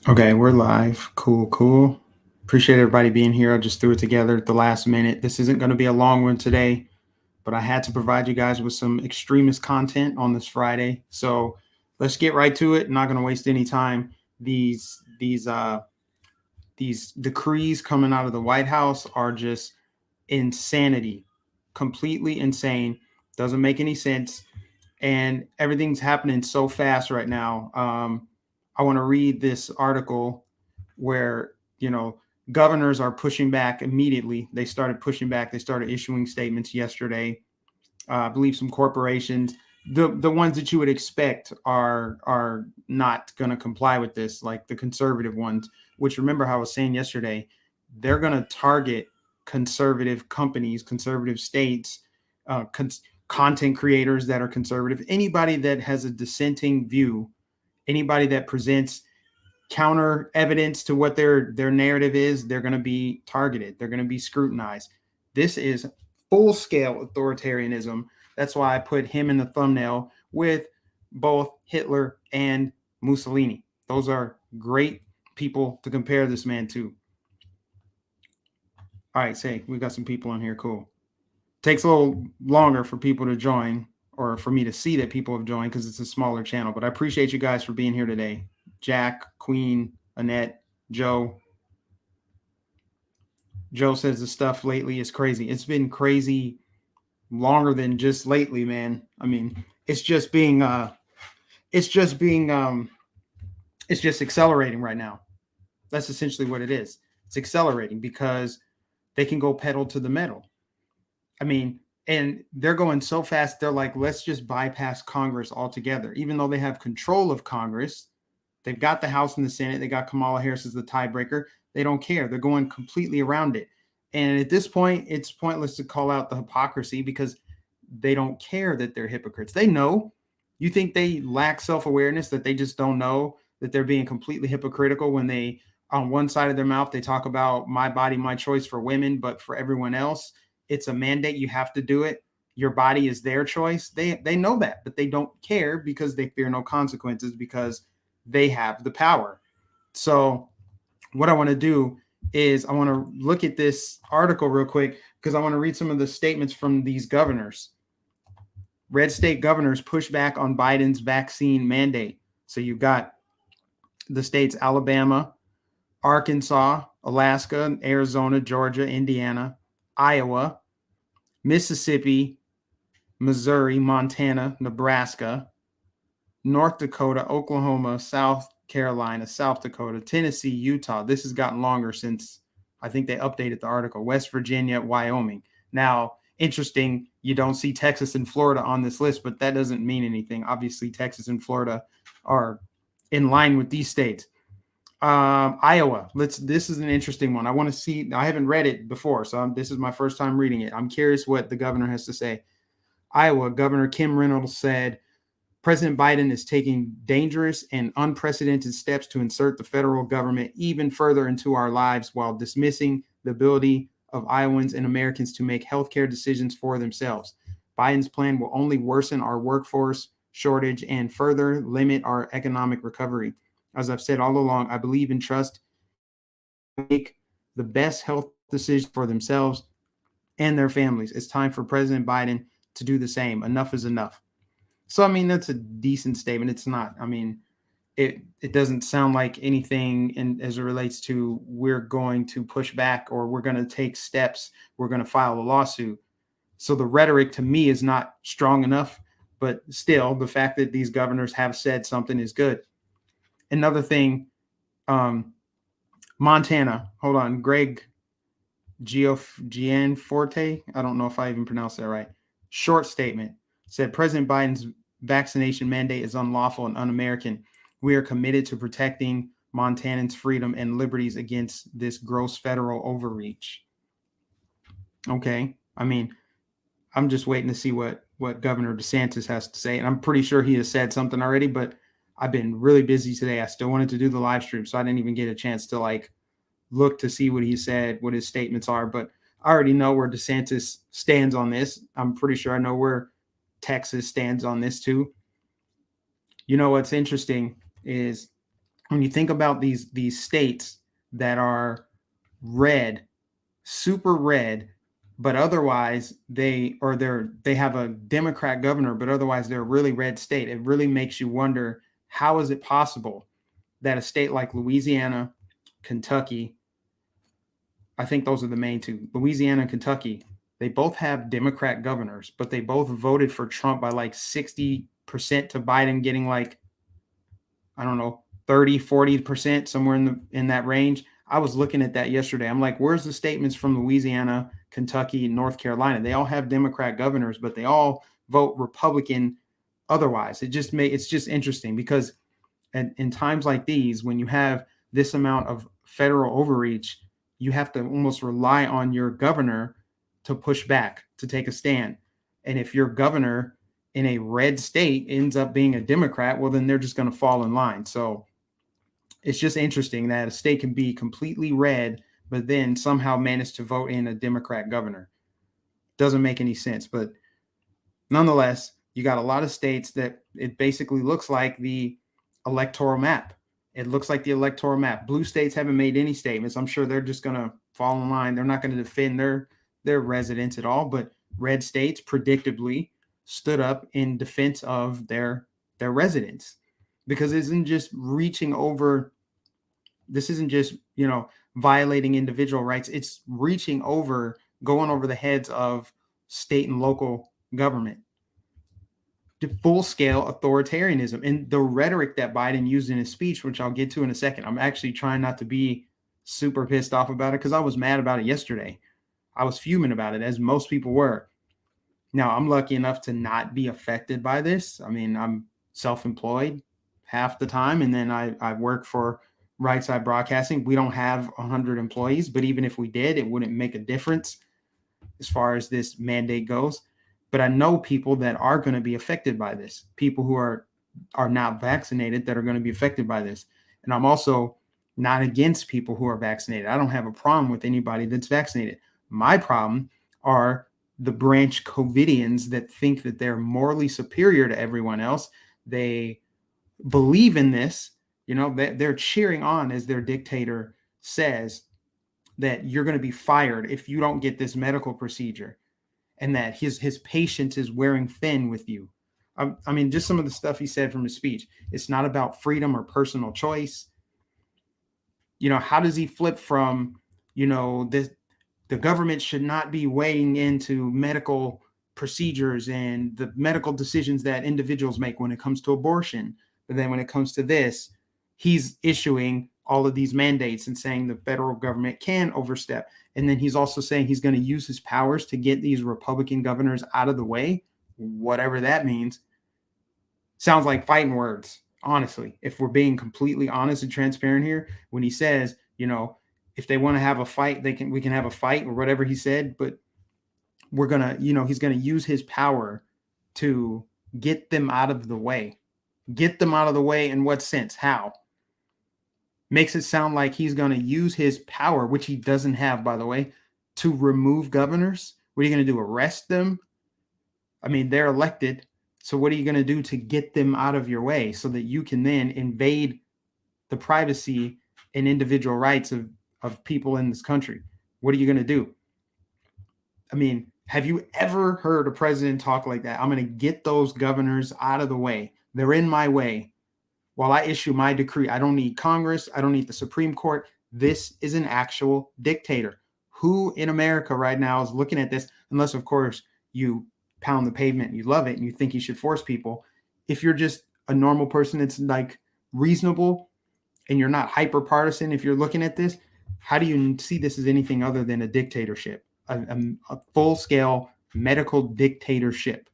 Okay, we're live. Cool, cool. Appreciate everybody being here. I just threw it together at the last minute. This isn't going to be a long one today, but I had to provide you guys with some extremist content on this Friday. So let's get right to it. I'm not going to waste any time. These decrees coming out of the White House are just insanity, completely insane. Doesn't make any sense, and everything's happening so fast right now. I want to read this article where governors are pushing back immediately. They started pushing back. They started issuing statements yesterday. I believe some corporations, the ones that you would expect, are not going to comply with this, like the conservative ones. Which, remember how I was saying yesterday, they're going to target conservative companies, conservative states, uh, con- content creators that are conservative, anybody that has a dissenting view, anybody that presents counter evidence to what their narrative is. They're going to be targeted. They're going to be scrutinized. This is full scale authoritarianism. That's why I put him in the thumbnail with both Hitler and Mussolini. Those are great people to compare this man to. All right, say we got some people on here. Cool. Takes a little longer for people to join, or for me to see that people have joined, because it's a smaller channel. But I appreciate you guys for being here today. Jack, Queen, Annette, Joe. Joe says the stuff lately is crazy. It's been crazy longer than just lately, man. I mean, it's just being it's just accelerating right now. That's essentially what it is. It's accelerating because they can go pedal to the metal. I mean, and they're going so fast, they're like, let's just bypass Congress altogether. Even though they have control of Congress, they've got the House and the Senate, they got Kamala Harris as the tiebreaker. They don't care. They're going completely around it. And at this point, it's pointless to call out the hypocrisy, because they don't care that they're hypocrites. They know. You think they lack self awareness, that they just don't know that they're being completely hypocritical when they, on one side of their mouth, they talk about my body, my choice for women, but for everyone else, it's a mandate. You have to do it. Your body is their choice. They know that, but they don't care because they fear no consequences, because they have the power. So what I want to do is I want to look at this article real quick, because I want to read some of the statements from these governors. Red state governors push back on Biden's vaccine mandate. So you've got the states Alabama, Arkansas, Alaska, Arizona, Georgia, Indiana, Iowa, Mississippi, Missouri, Montana, Nebraska, North Dakota, Oklahoma, South Carolina, South Dakota, Tennessee, Utah. This has gotten longer since I think they updated the article. West Virginia, Wyoming. Now, interesting, you don't see Texas and Florida on this list, but that doesn't mean anything. Obviously, Texas and Florida are in line with these states. Iowa. This is an interesting one. I want to see. I haven't read it before, so this is my first time reading it. I'm curious what the governor has to say. Iowa Governor Kim Reynolds said President Biden is taking dangerous and unprecedented steps to insert the federal government even further into our lives, while dismissing the ability of Iowans and Americans to make healthcare decisions for themselves. Biden's plan will only worsen our workforce shortage and further limit our economic recovery. As I've said all along, I believe in trust, make the best health decisions for themselves and their families. It's time for President Biden to do the same. Enough is enough. So, I mean, that's a decent statement. It's not. I mean, it doesn't sound like anything as it relates to we're going to push back, or we're going to take steps, we're going to file a lawsuit. So the rhetoric to me is not strong enough, but still, the fact that these governors have said something is good. Another thing, um, Montana. Hold on, Greg Gianforte. I don't know if I even pronounced that right. Short statement said President Biden's vaccination mandate is unlawful and un-American. We are committed to protecting Montanans' freedom and liberties against this gross federal overreach. Okay. I mean, I'm just waiting to see what Governor DeSantis has to say. And I'm pretty sure he has said something already, but I've been really busy today. I still wanted to do the live stream, so I didn't even get a chance to look to see what he said, what his statements are. But I already know where DeSantis stands on this. I'm pretty sure I know where Texas stands on this too. You know what's interesting is when you think about these states that are red, super red, but otherwise they have a Democrat governor, but otherwise they're a really red state. It really makes you wonder, how is it possible that a state like Louisiana, Kentucky, I think those are the main two, Louisiana and Kentucky, they both have Democrat governors, but they both voted for Trump by like 60% to Biden getting like, I don't know, 30, 40%, somewhere in that range. I was looking at that yesterday. I'm like, where's the statements from Louisiana, Kentucky, and North Carolina? They all have Democrat governors, but they all vote Republican otherwise. It's just interesting because in times like these, when you have this amount of federal overreach, you have to almost rely on your governor to push back, to take a stand. And if your governor in a red state ends up being a Democrat, well, then they're just going to fall in line. So it's just interesting that a state can be completely red, but then somehow manage to vote in a Democrat governor. Doesn't make any sense. But nonetheless, you got a lot of states that it basically looks like the electoral map. It looks like the electoral map. Blue states haven't made any statements. I'm sure they're just going to fall in line. They're not going to defend their residents at all. But red states predictably stood up in defense of their residents, because it isn't just reaching over. This isn't just, violating individual rights. It's reaching over, going over the heads of state and local government. Full scale authoritarianism, and the rhetoric that Biden used in his speech, which I'll get to in a second. I'm actually trying not to be super pissed off about it, because I was mad about it yesterday. I was fuming about it, as most people were. Now, I'm lucky enough to not be affected by this. I mean, I'm self-employed half the time, and then I work for Right Side Broadcasting. We don't have 100 employees, but even if we did, it wouldn't make a difference as far as this mandate goes. But I know people that are going to be affected by this, people who are not vaccinated that are going to be affected by this. And I'm also not against people who are vaccinated. I don't have a problem with anybody that's vaccinated. My problem are the branch COVIDians that think that they're morally superior to everyone else. They believe in this, they're cheering on as their dictator says that you're going to be fired if you don't get this medical procedure, and that his patience is wearing thin with you. I mean, just some of the stuff he said from his speech. It's not about freedom or personal choice. How does he flip from, this, the government should not be weighing into medical procedures and the medical decisions that individuals make when it comes to abortion. But then when it comes to this, he's issuing all of these mandates and saying the federal government can overstep. And then he's also saying he's going to use his powers to get these Republican governors out of the way, whatever that means. Sounds like fighting words, honestly. If we're being completely honest and transparent here, when he says, if they want to have a fight, we can have a fight, or whatever he said, but we're going to, he's going to use his power to get them out of the way. Get them out of the way in what sense? How? Makes it sound like he's going to use his power, which he doesn't have, by the way, to remove governors. What are you going to do? Arrest them? I mean, they're elected. So what are you going to do to get them out of your way so that you can then invade the privacy and individual rights of people in this country? What are you going to do? I mean, have you ever heard a president talk like that? I'm going to get those governors out of the way. They're in my way. While I issue my decree, I don't need Congress. I don't need the Supreme Court. This is an actual dictator. Who in America right now is looking at this? Unless, of course, you pound the pavement and you love it and you think you should force people. If you're just a normal person that's like reasonable and you're not hyper partisan, if you're looking at this, how do you see this as anything other than a dictatorship, a full-scale medical dictatorship?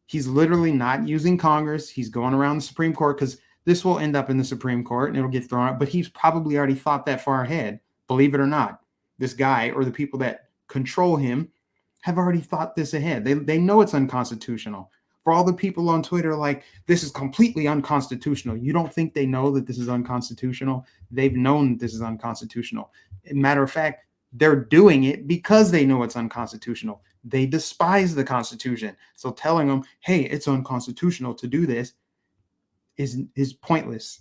He's literally not using Congress. He's going around the Supreme Court, because this will end up in the Supreme Court and it'll get thrown out. But he's probably already thought that far ahead. Believe it or not, this guy or the people that control him have already thought this ahead. They know it's unconstitutional. For all the people on Twitter like, this is completely unconstitutional. You don't think they know that this is unconstitutional? They've known that this is unconstitutional. Matter of fact, they're doing it because they know it's unconstitutional. They despise the Constitution. So telling them, hey, it's unconstitutional to do this is pointless.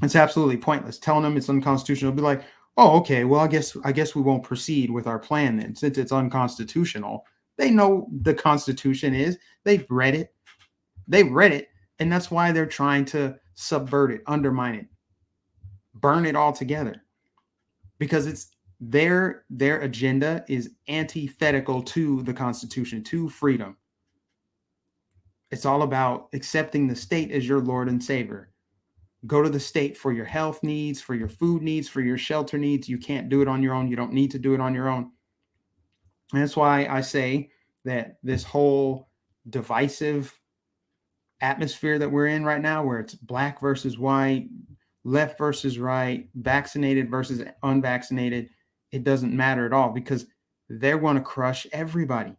It's absolutely pointless. Telling them it's unconstitutional, be like, oh, okay, well, I guess we won't proceed with our plan then, since it's unconstitutional. They know the Constitution is. They've read it. They've read it, and that's why they're trying to subvert it, undermine it, burn it all together, because it's their agenda is antithetical to the Constitution, to freedom. It's all about accepting the state as your Lord and Savior. Go to the state for your health needs, for your food needs, for your shelter needs. You can't do it on your own. You don't need to do it on your own. And that's why I say that this whole divisive atmosphere that we're in right now, where it's black versus white, left versus right, vaccinated versus unvaccinated, it doesn't matter at all, because they're going to crush everybody.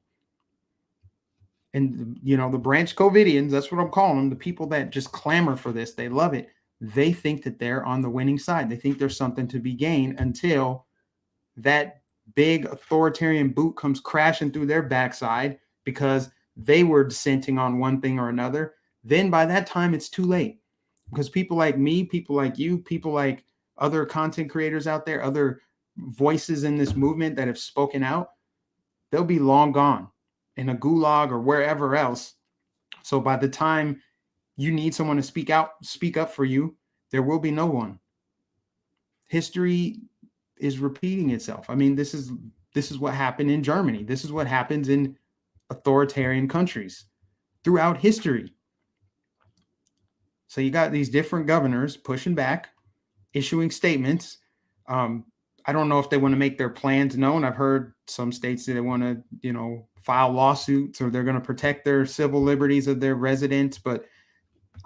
And, the branch Covidians, that's what I'm calling them, the people that just clamor for this, they love it. They think that they're on the winning side. They think there's something to be gained until that big authoritarian boot comes crashing through their backside because they were dissenting on one thing or another. Then by that time, it's too late, because people like me, people like you, people like other content creators out there, other voices in this movement that have spoken out, they'll be long gone in a gulag or wherever else. So by the time you need someone to speak up for you, there will be no one. History is repeating itself. I mean, this is what happened in Germany. This is what happens in authoritarian countries throughout history. So you got these different governors pushing back, issuing statements. I don't know if they want to make their plans known. I've heard some states that they want to, file lawsuits, or they're going to protect their civil liberties of their residents. But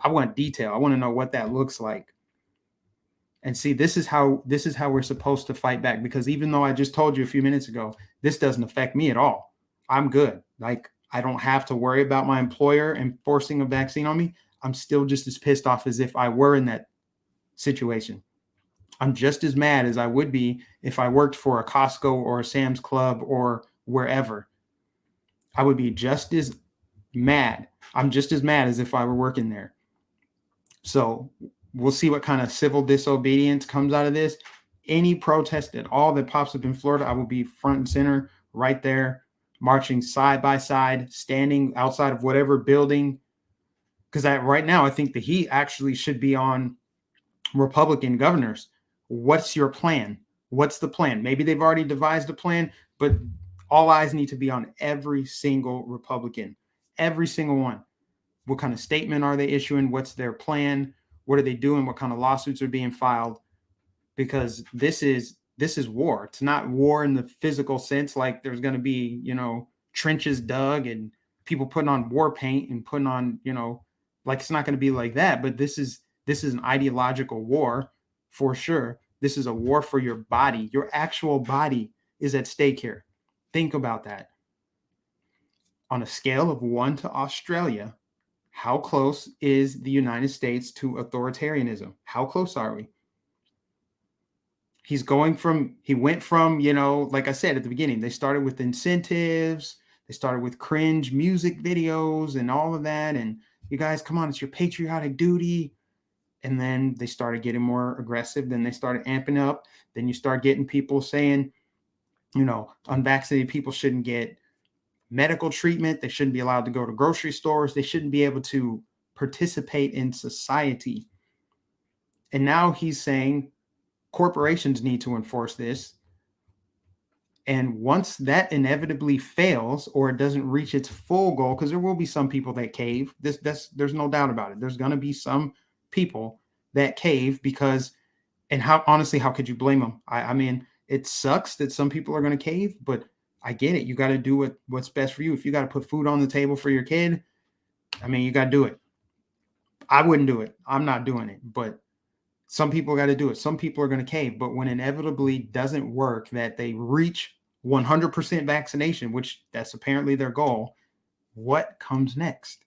I want detail. I want to know what that looks like. And see, this is how we're supposed to fight back, because even though I just told you a few minutes ago, this doesn't affect me at all. I'm good. Like, I don't have to worry about my employer enforcing a vaccine on me. I'm still just as pissed off as if I were in that situation. I'm just as mad as I would be if I worked for a Costco or a Sam's Club or wherever. I would be just as mad. I'm just as mad as if I were working there. So we'll see what kind of civil disobedience comes out of this. Any protest at all that pops up in Florida, I will be front and center right there, marching side by side, standing outside of whatever building. Because right now, I think the heat actually should be on Republican governors. What's your plan? What's the plan? Maybe they've already devised a plan, but all eyes need to be on every single Republican, every single one. What kind of statement are they issuing? What's their plan? What are they doing? What kind of lawsuits are being filed? Because this is war. It's not war in the physical sense, like there's going to be, trenches dug and people putting on war paint and putting on, like, it's not going to be like that. But this is an ideological war for sure. This is a war for your body. Your actual body is at stake here. Think about that. On a scale of 1 to Australia, how close is the United States to authoritarianism? How close are we? He went from, like I said at the beginning, they started with incentives. They started with cringe music videos and all of that. And you guys, come on, it's your patriotic duty. And then they started getting more aggressive. Then they started amping up. Then you start getting people saying, unvaccinated people shouldn't get medical treatment. They shouldn't be allowed to go to grocery stores. They shouldn't be able to participate in society. And now he's saying corporations need to enforce this. And once that inevitably fails, or it doesn't reach its full goal, because there will be some people that cave. There's no doubt about it. There's going to be some people that cave and how could you blame them? I mean, it sucks that some people are going to cave, but I get it. You got to do what's best for you. If you got to put food on the table for your kid, I mean, you got to do it. I wouldn't do it. I'm not doing it, but some people got to do it. Some people are going to cave, but when inevitably doesn't work, that they reach 100% vaccination, which that's apparently their goal, what comes next?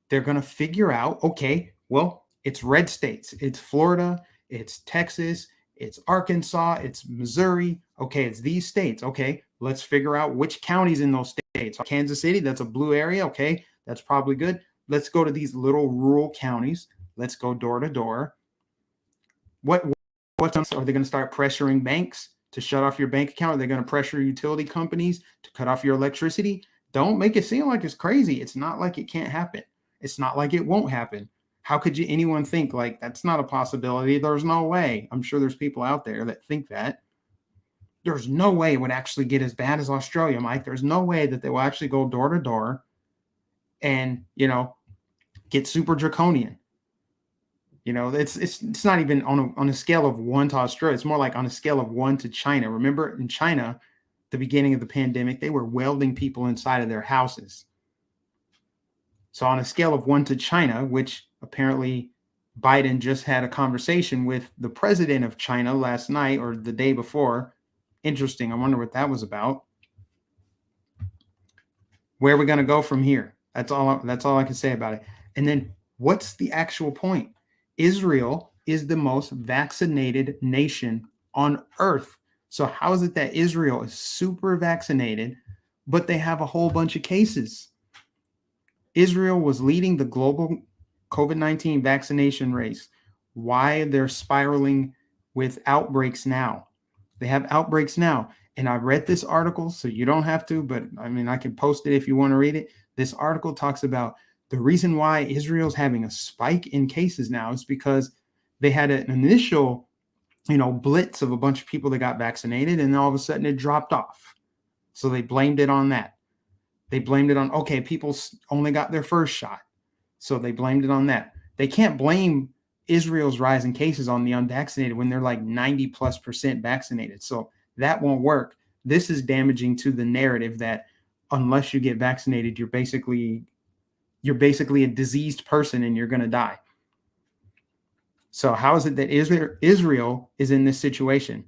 They're going to figure out, okay, well, it's red states. It's Florida, it's Texas, it's Arkansas, it's Missouri. Okay, it's these states. Okay, let's figure out which counties in those states. Kansas City, that's a blue area. Okay, that's probably good. Let's go to these little rural counties. Let's go door to door. What are they going to start pressuring banks to shut off your bank account? Are they going to pressure utility companies to cut off your electricity? Don't make it seem like it's crazy. It's not like it can't happen. It's not like it won't happen. How could anyone think like that's not a possibility? There's no way. I'm sure there's people out there that think that. There's no way it would actually get as bad as Australia, Mike. There's no way that they will actually go door to door and, get super draconian. It's not even on a scale of 1 to Australia. It's more like on a scale of 1 to China. Remember in China, the beginning of the pandemic, they were welding people inside of their houses. So on a scale of 1 to China, which apparently Biden just had a conversation with the president of China last night or the day before. Interesting. I wonder what that was about. Where are we going to go from here? That's all I can say about it. And then what's the actual point? Israel is the most vaccinated nation on earth. So how is it that Israel is super vaccinated, but they have a whole bunch of cases? Israel was leading the global COVID-19 vaccination race. Why they're spiraling with outbreaks now? They have outbreaks now. And I read this article, so you don't have to, but I mean, I can post it if you want to read it. This article talks about the reason why Israel's having a spike in cases now is because they had an initial, blitz of a bunch of people that got vaccinated, and all of a sudden it dropped off. So they blamed it on that. They blamed it on, okay, people only got their first shot. So they blamed it on that. They can't blame Israel's rise in cases on the unvaccinated when they're like 90+% vaccinated. So that won't work. This is damaging to the narrative that unless you get vaccinated, you're basically a diseased person and you're going to die. So how is it that Israel is in this situation?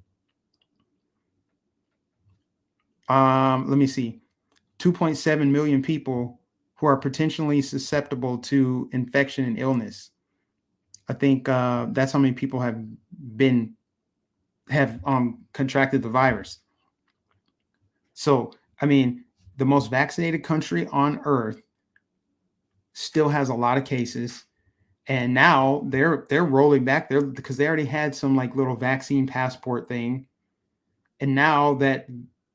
Let me see. 2.7 million people who are potentially susceptible to infection and illness. I think that's how many people have contracted the virus. So, I mean, the most vaccinated country on earth still has a lot of cases, and now they're rolling back there because they already had some like little vaccine passport thing, and now that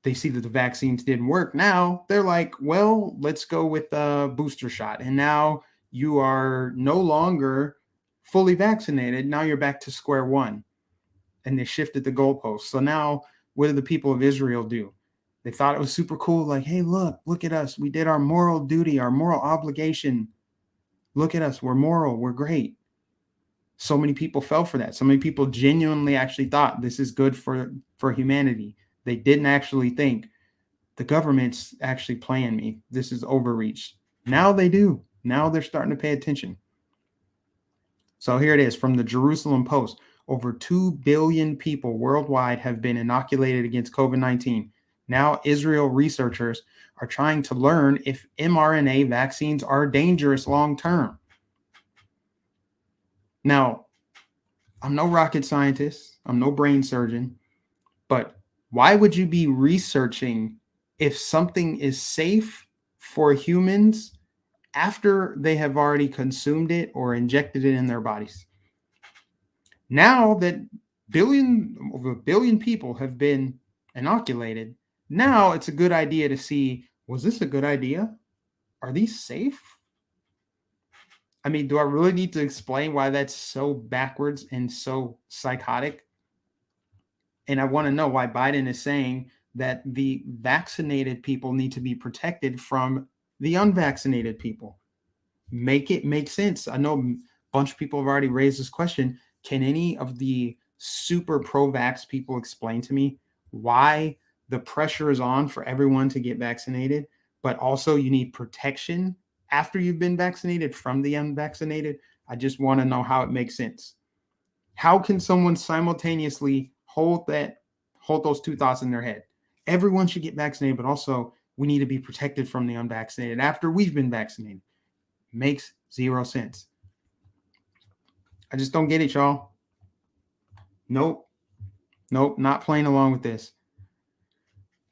they see that the vaccines didn't work, now they're like, well, let's go with a booster shot. And now you are no longer fully vaccinated. Now you're back to square one. And they shifted the goalposts. So now what did the people of Israel do? They thought it was super cool. Like, hey, look at us. We did our moral duty, our moral obligation. Look at us. We're moral. We're great. So many people fell for that. So many people genuinely actually thought this is good for humanity. They didn't actually think the government's actually playing me. This is overreach. Now they do. Now they're starting to pay attention. So here it is from the Jerusalem Post. Over 2 billion people worldwide have been inoculated against COVID-19. Now Israel researchers are trying to learn if mRNA vaccines are dangerous long term. Now, I'm no rocket scientist. I'm no brain surgeon. But why would you be researching if something is safe for humans after they have already consumed it or injected it in their bodies? Now that over a billion people have been inoculated, now it's a good idea to see, was this a good idea? Are these safe? I mean, do I really need to explain why that's so backwards and so psychotic? And I want to know why Biden is saying that the vaccinated people need to be protected from the unvaccinated people. Make it make sense. I know a bunch of people have already raised this question. Can any of the super pro-vax people explain to me why the pressure is on for everyone to get vaccinated, but also you need protection after you've been vaccinated from the unvaccinated? I just want to know how it makes sense. How can someone simultaneously hold those two thoughts in their head? Everyone should get vaccinated, but also we need to be protected from the unvaccinated after we've been vaccinated. Makes zero sense. I just don't get it, y'all. Nope, not playing along with this.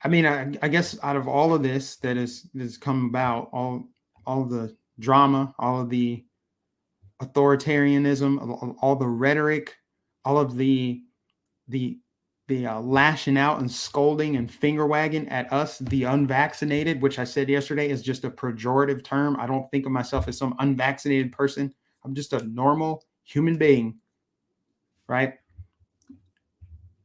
I mean, I guess out of all of this that has come about, all the drama, all of the authoritarianism, all the rhetoric, all of the lashing out and scolding and finger wagging at us, the unvaccinated, which I said yesterday is just a pejorative term. I don't think of myself as some unvaccinated person. I'm just a normal human being, right?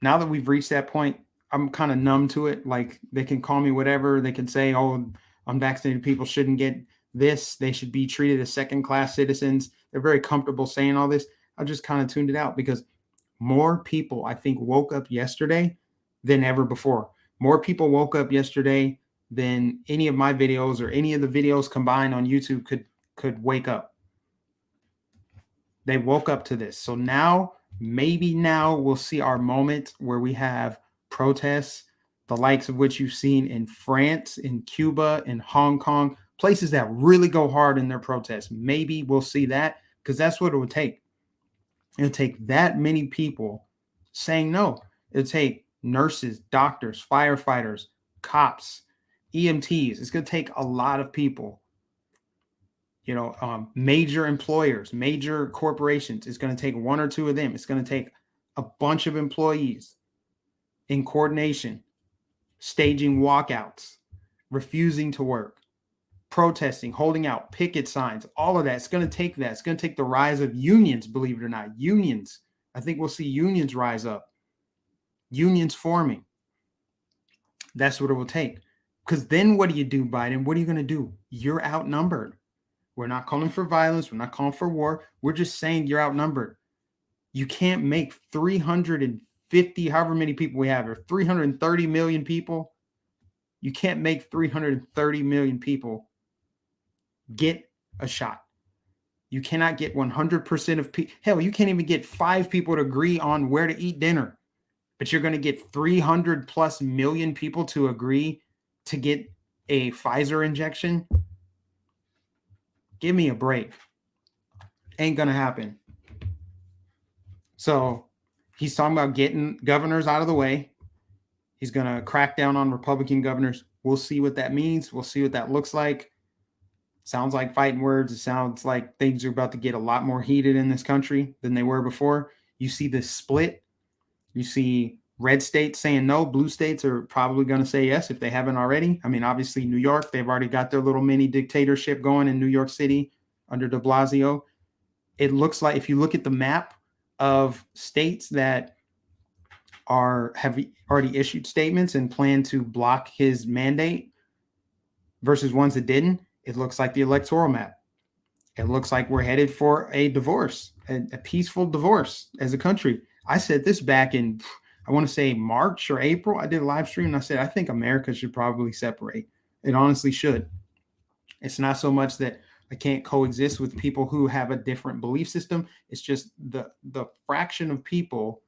Now that we've reached that point, I'm kind of numb to it. Like, they can call me whatever. They can say, oh, unvaccinated people shouldn't get this. They should be treated as second-class citizens. They're very comfortable saying all this. I just kind of tuned it out because more people, I think, woke up yesterday than ever before. More people woke up yesterday than any of my videos or any of the videos combined on YouTube could wake up. They woke up to this. So now, maybe now we'll see our moment where we have protests, the likes of which you've seen in France, in Cuba, in Hong Kong, places that really go hard in their protests. Maybe we'll see that, because that's what it would take. It'll take that many people saying no. It'll take nurses, doctors, firefighters, cops, EMTs. It's going to take a lot of people. Major employers, major corporations. It's going to take one or two of them. It's going to take a bunch of employees in coordination, staging walkouts, refusing to work, protesting, holding out, picket signs, all of that. It's going to take that. It's going to take the rise of unions, believe it or not. Unions. I think we'll see unions rise up. Unions forming. That's what it will take. Because then what do you do, Biden? What are you going to do? You're outnumbered. We're not calling for violence. We're not calling for war. We're just saying you're outnumbered. You can't make 350, however many people we have, or 330 million people. You can't make 330 million people get a shot. You cannot get 100% of people. Hell, you can't even get 5 people to agree on where to eat dinner. But you're going to get 300 plus million people to agree to get a Pfizer injection. Give me a break. Ain't going to happen. So he's talking about getting governors out of the way. He's going to crack down on Republican governors. We'll see what that means. We'll see what that looks like. Sounds like fighting words. It sounds like things are about to get a lot more heated in this country than they were before. You see this split. You see red states saying no. Blue states are probably going to say yes if they haven't already. I mean, obviously, New York, they've already got their little mini dictatorship going in New York City under de Blasio. It looks like, if you look at the map of states that have already issued statements and plan to block his mandate versus ones that didn't, it looks like the electoral map. It looks like we're headed for a divorce, a peaceful divorce as a country. I said this back in, I want to say March or April. I did a live stream and I said, I think America should probably separate. It honestly should. It's not so much that I can't coexist with people who have a different belief system. It's just the fraction of people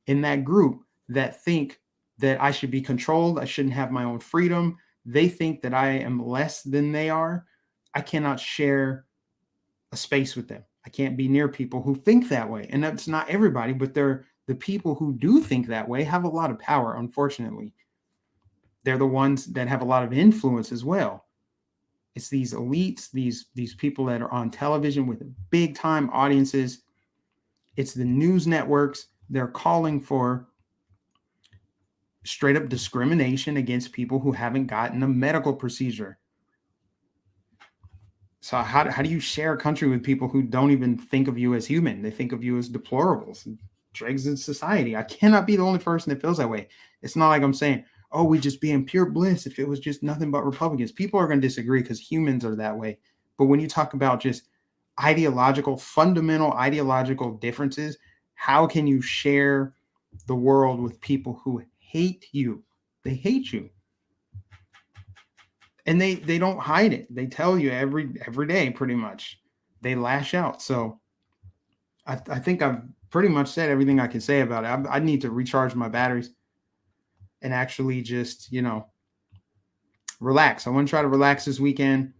in that group that think that I should be controlled. I shouldn't have my own freedom. They think that I am less than they are. I cannot share a space with them. I can't be near people who think that way. And that's not everybody, but they're the people who do think that way have a lot of power, unfortunately. They're the ones that have a lot of influence as well. It's these elites, these people that are on television with big time audiences. It's the news networks. They're calling for straight up discrimination against people who haven't gotten a medical procedure. So how do you share a country with people who don't even think of you as human? They think of you as deplorables, dregs in society. I cannot be the only person that feels that way. It's not like I'm saying, oh, we just be in pure bliss if it was just nothing but Republicans. People are going to disagree because humans are that way. But when you talk about just fundamental ideological differences, how can you share the world with people who hate you? They hate you. And they don't hide it. They tell you every day, pretty much. They lash out. So I think I've pretty much said everything I can say about it. I need to recharge my batteries and actually just, relax. I want to try to relax this weekend.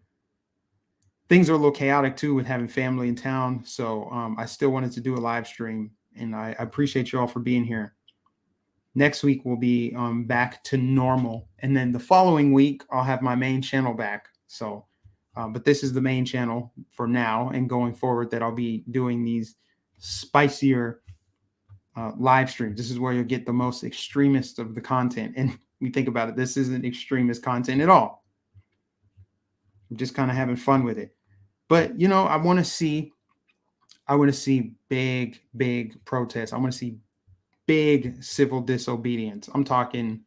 Things are a little chaotic too with having family in town. So I still wanted to do a live stream, and I appreciate you all for being here. Next week we'll be back to normal. And then the following week, I'll have my main channel back. So, but this is the main channel for now, and going forward that I'll be doing these spicier live streams. This is where you'll get the most extremist of the content. And we think about it, this isn't extremist content at all. I'm just kind of having fun with it. But I want to see big protests. I want to see big civil disobedience. I'm talking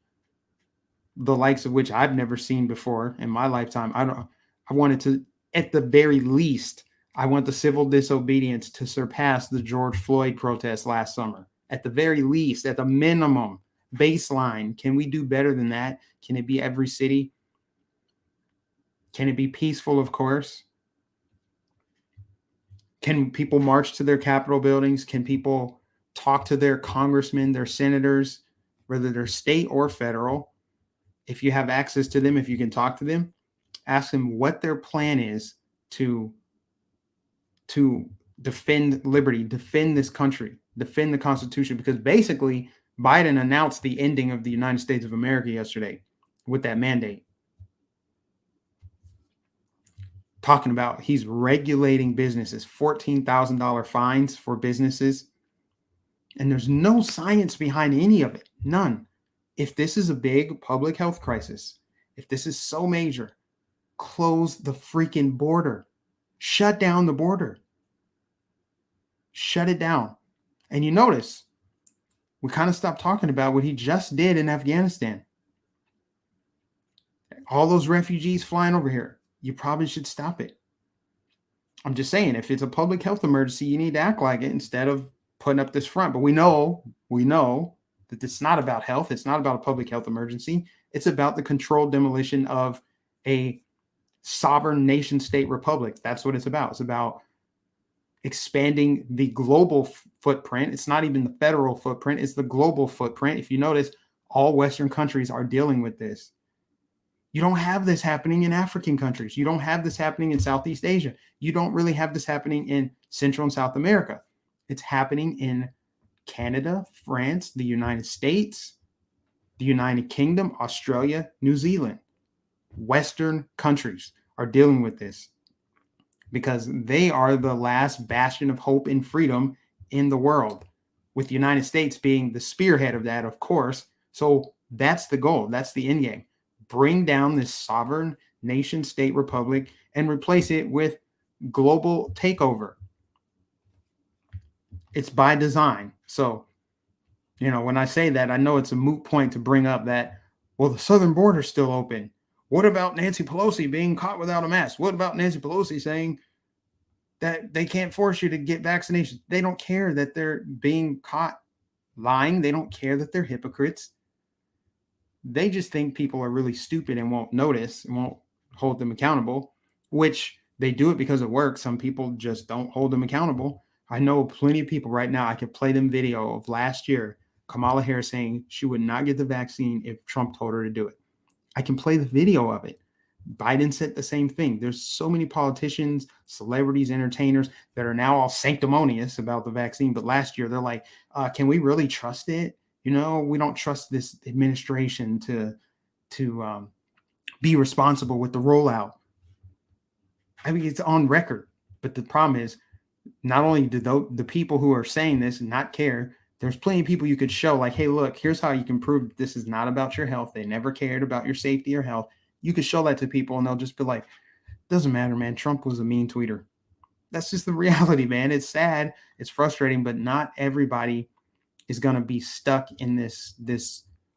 the likes of which I've never seen before in my lifetime. I wanted to, at the very least, I want the civil disobedience to surpass the George Floyd protest last summer. At the very least, at the minimum baseline, can we do better than that? Can it be every city? Can it be peaceful? Of course. Can people march to their Capitol buildings? Can people talk to their congressmen, their senators, whether they're state or federal? If you have access to them, if you can talk to them, ask them what their plan is to defend liberty, defend this country, defend the Constitution, because basically Biden announced the ending of the United States of America yesterday with that mandate. Talking about he's regulating businesses, $14,000 fines for businesses. And there's no science behind any of it. None. If this is a big public health crisis, if this is so major, close the freaking border. Shut down the border. Shut it down. And you notice, we kind of stopped talking about what he just did in Afghanistan. All those refugees flying over here. You probably should stop it. I'm just saying, if it's a public health emergency, you need to act like it instead of putting up this front. But we know that it's not about health. It's not about a public health emergency. It's about the controlled demolition of a sovereign nation state republic. That's what it's about. It's about expanding the global footprint. It's not even the federal footprint. It's the global footprint. If you notice, all Western countries are dealing with this. You don't have this happening in African countries. You don't have this happening in Southeast Asia. You don't really have this happening in Central and South America. It's happening in Canada, France, the United States, the United Kingdom, Australia, New Zealand. Western countries are dealing with this because they are the last bastion of hope and freedom in the world, with the United States being the spearhead of that, of course. So that's the goal. That's the end game. Bring down this sovereign nation state republic and replace it with global takeover. It's by design. So, when I say that, I know it's a moot point to bring up that, well, the southern border's still open. What about Nancy Pelosi being caught without a mask? What about Nancy Pelosi saying that they can't force you to get vaccinations? They don't care that they're being caught lying. They don't care that they're hypocrites. They just think people are really stupid and won't notice and won't hold them accountable, which they do it because it works. Some people just don't hold them accountable. I know plenty of people right now. I could play them video of last year, Kamala Harris saying she would not get the vaccine if Trump told her to do it. I can play the video of it. Biden said the same thing. There's so many politicians, celebrities, entertainers that are now all sanctimonious about the vaccine. But last year, they're like, can we really trust it? We don't trust this administration to be responsible with the rollout. I mean, it's on record. But the problem is, not only do the people who are saying this not care, there's plenty of people you could show like, hey, look, here's how you can prove that this is not about your health. They never cared about your safety or health. You could show that to people and they'll just be like, doesn't matter, man. Trump was a mean tweeter. That's just the reality, man. It's sad. It's frustrating, but not everybody is going to be stuck in this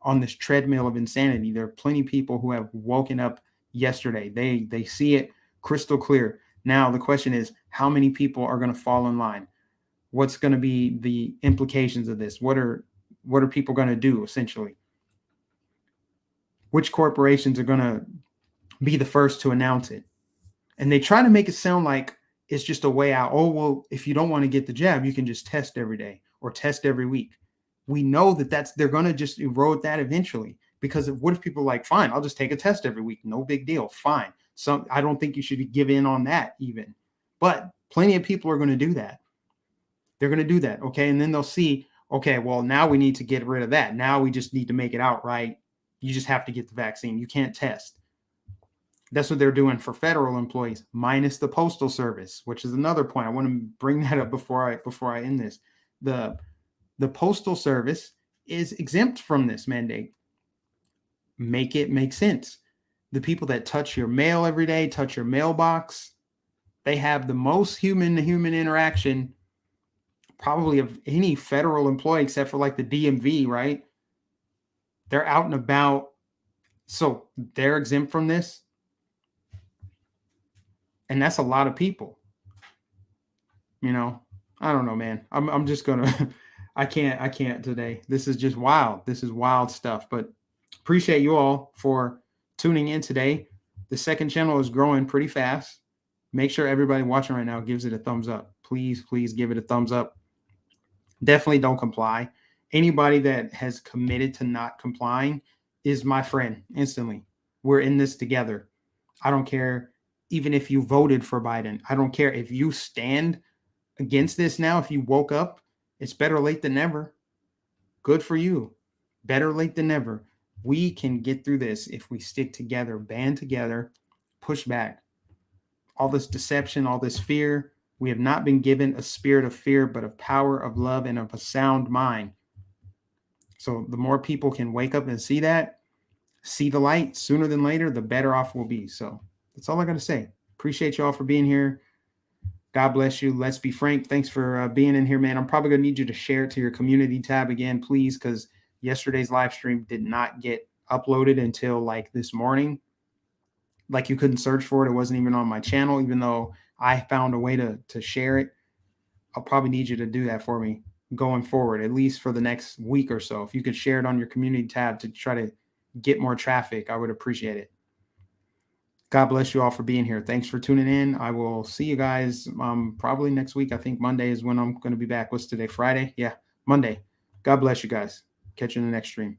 on this treadmill of insanity. There are plenty of people who have woken up yesterday. They see it crystal clear. Now the question is, how many people are going to fall in line? What's going to be the implications of this? What are people going to do essentially? Which corporations are going to be the first to announce it? And they try to make it sound like it's just a way out. Oh, well, if you don't want to get the jab, you can just test every day or test every week. We know that they're going to just erode that eventually, because what if people are like, fine, I'll just take a test every week. No big deal. Fine. So I don't think you should give in on that even. But plenty of people are going to do that. They're going to do that. Okay. And then they'll see, okay, well, now we need to get rid of that. Now we just need to make it outright. You just have to get the vaccine. You can't test. That's what they're doing for federal employees, minus the Postal Service, which is another point. I want to bring that up before I end this. The The Postal Service is exempt from this mandate. Make it make sense. The people that touch your mail every day, touch your mailbox, they have the most human-to-human interaction probably of any federal employee except for like the DMV, right? They're out and about. So they're exempt from this. And that's a lot of people. You know, I don't know, man. I'm just gonna I can't today. This is just wild. This is wild stuff. But appreciate you all for tuning in today. The second channel is growing pretty fast. Make sure everybody watching right now gives it a thumbs up. Please give it a thumbs up. Definitely don't comply. Anybody that has committed to not complying is my friend instantly. We're in this together. I don't care even if you voted for Biden. I don't care if you stand against this now. If you woke up, it's better late than never. Good for you. Better late than never. We can get through this if we stick together, band together, push back. All this deception, all this fear. We have not been given a spirit of fear, but of power, of love, and of a sound mind. So the more people can wake up and see that, see the light sooner than later, the better off we'll be. So that's all I got to say. Appreciate you all for being here. God bless you. Let's be frank. Thanks for being in here, man. I'm probably going to need you to share it to your community tab again, please, because yesterday's live stream did not get uploaded until like this morning. Like you couldn't search for it. It wasn't even on my channel, even though I found a way to share it. I'll probably need you to do that for me going forward, at least for the next week or so. If you could share it on your community tab to try to get more traffic, I would appreciate it. God bless you all for being here. Thanks for tuning in. I will see you guys probably next week. I think Monday is when I'm going to be back. What's today? Friday? Yeah, Monday. God bless you guys. Catch you in the next stream.